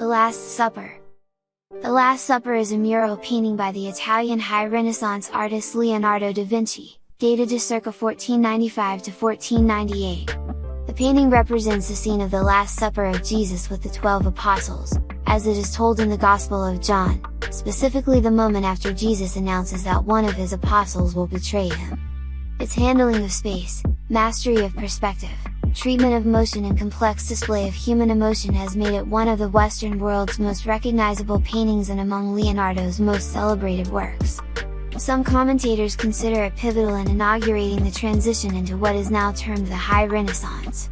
The Last Supper. The Last Supper is a mural painting by the Italian High Renaissance artist Leonardo da Vinci, dated to circa 1495 to 1498. The painting represents the scene of the Last Supper of Jesus with the 12 apostles, as it is told in the Gospel of John, specifically the moment after Jesus announces that one of his apostles will betray him. Its handling of space, mastery of perspective, treatment of motion and complex display of human emotion has made it one of the Western world's most recognizable paintings and among Leonardo's most celebrated works. Some commentators consider it pivotal in inaugurating the transition into what is now termed the High Renaissance.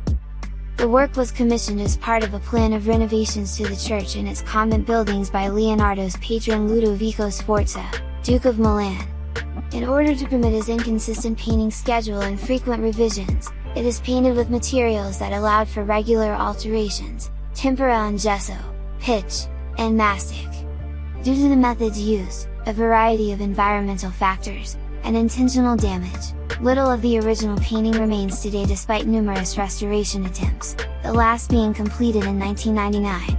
The work was commissioned as part of a plan of renovations to the church and its convent buildings by Leonardo's patron Ludovico Sforza, Duke of Milan. In order to permit his inconsistent painting schedule and frequent revisions, it is painted with materials that allowed for regular alterations: tempera and gesso, pitch, and mastic. Due to the methods used, a variety of environmental factors, and intentional damage, little of the original painting remains today despite numerous restoration attempts, the last being completed in 1999.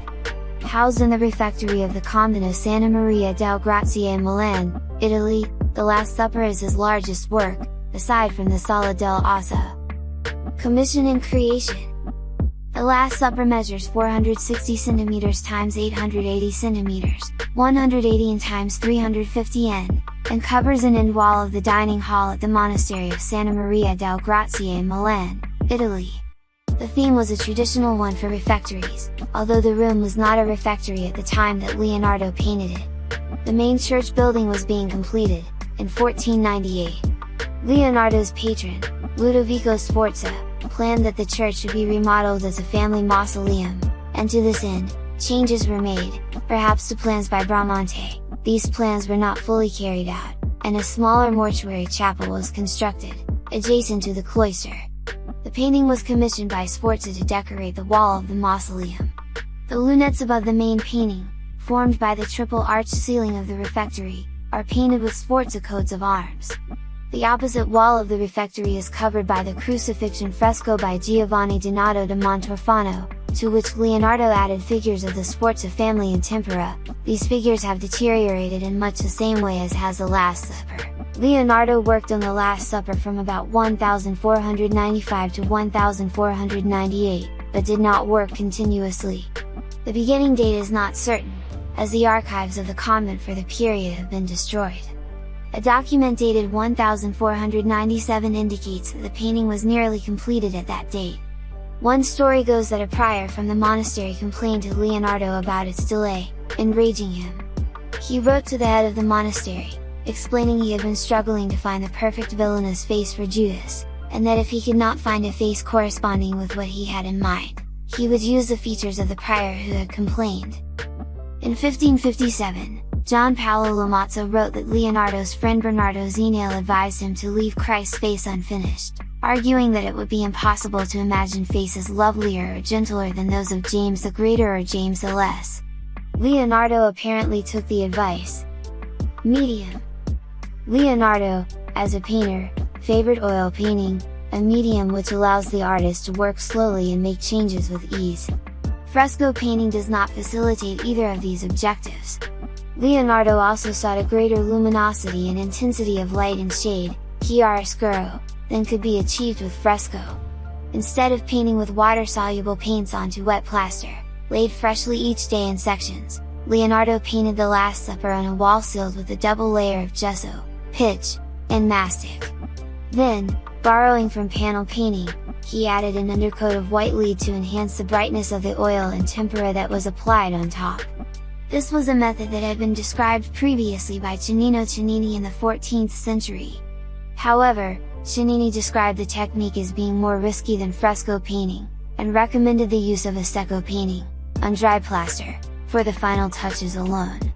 Housed in the refectory of the Convent of Santa Maria delle Grazie in Milan, Italy, The Last Supper is his largest work, aside from the Sala dell'Ossa. Commission and creation. The Last Supper measures 460 cm x 880 cm, 180 x 350 n, and covers an end wall of the dining hall at the Monastery of Santa Maria delle Grazie in Milan, Italy. The theme was a traditional one for refectories, although the room was not a refectory at the time that Leonardo painted it. The main church building was being completed, in 1498. Leonardo's patron, Ludovico Sforza, planned that the church should be remodeled as a family mausoleum, and to this end, changes were made, perhaps to plans by Bramante. These plans were not fully carried out, and a smaller mortuary chapel was constructed, adjacent to the cloister. The painting was commissioned by Sforza to decorate the wall of the mausoleum. The lunettes above the main painting, formed by the triple arched ceiling of the refectory, are painted with Sforza coats of arms. The opposite wall of the refectory is covered by the Crucifixion fresco by Giovanni Donato da Montorfano, to which Leonardo added figures of the Sforza family in tempera. These figures have deteriorated in much the same way as has the Last Supper. Leonardo worked on the Last Supper from about 1495 to 1498, but did not work continuously. The beginning date is not certain, as the archives of the convent for the period have been destroyed. A document dated 1497 indicates that the painting was nearly completed at that date. One story goes that a prior from the monastery complained to Leonardo about its delay, enraging him. He wrote to the head of the monastery, explaining he had been struggling to find the perfect villainous face for Judas, and that if he could not find a face corresponding with what he had in mind, he would use the features of the prior who had complained. In 1557, John Paolo Lamazzo wrote that Leonardo's friend Bernardo Zenale advised him to leave Christ's face unfinished, arguing that it would be impossible to imagine faces lovelier or gentler than those of James the Greater or James the Less. Leonardo apparently took the advice. Medium. Leonardo, as a painter, favored oil painting, a medium which allows the artist to work slowly and make changes with ease. Fresco painting does not facilitate either of these objectives. Leonardo also sought a greater luminosity and intensity of light and shade, chiaroscuro, than could be achieved with fresco. Instead of painting with water-soluble paints onto wet plaster, laid freshly each day in sections, Leonardo painted the Last Supper on a wall sealed with a double layer of gesso, pitch, and mastic. Then, borrowing from panel painting, he added an undercoat of white lead to enhance the brightness of the oil and tempera that was applied on top. This was a method that had been described previously by Cennino Cennini in the 14th century. However, Cennini described the technique as being more risky than fresco painting, and recommended the use of a secco painting, on dry plaster, for the final touches alone.